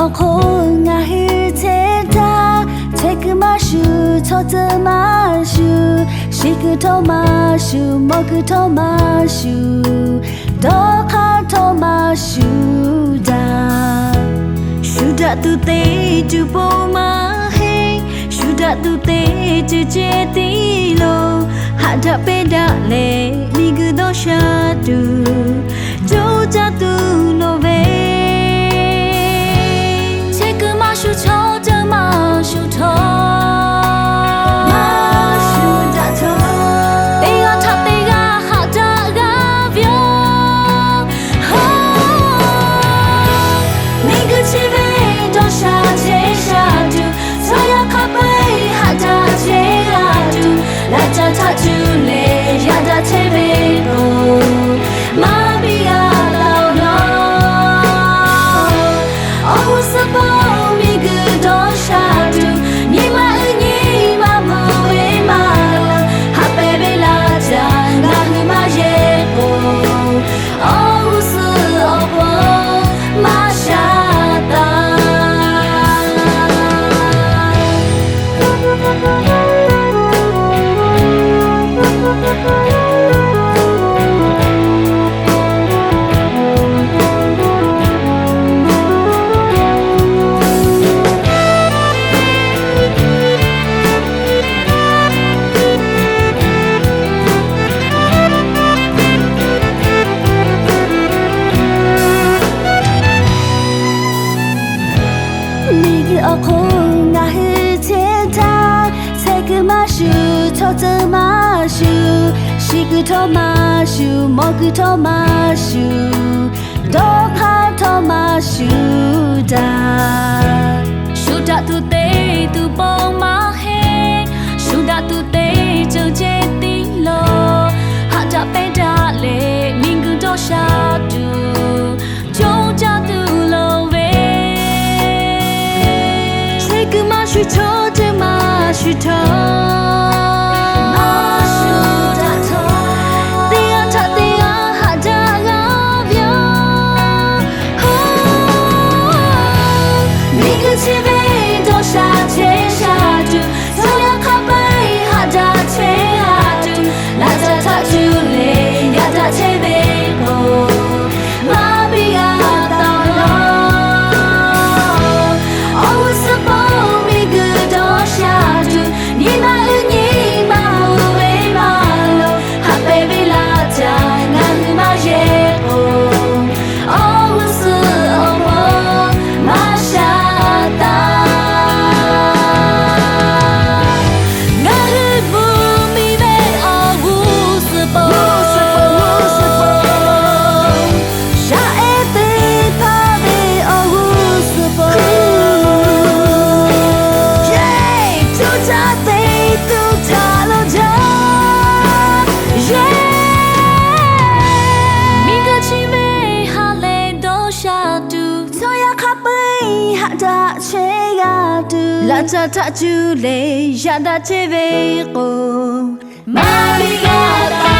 おこがひてたてくましゅとつましゅしくとましゅもくとましゅどかとましゅだシュダトテチュポマヘシュダトテチュチェティロハダペダレミグドシャトゥジョジャトゥノベ树头的马树头，马树大头，对呀他对呀好的个表，每个气味都下接下住，所有咖啡哈达接下住，拉着他住嘞呀达切贝多，马比亚老老，哦什么？おこがひてたせくましゅとつましゅしくとましゅもくとましゅどかとましゅだシュダトテトポマヘシュダトテチョチェティロハダペダレミングドシャトゥジョジャトゥロベ树头的马树头，马树大头，对呀他对呀哈达个表，每个气味都下接下住，所有咖啡哈达切下住，拉着他住嘞呀达切贝多，马比亚到老，哦什么？拉着他住嘞，呀达切贝古，玛利亚达。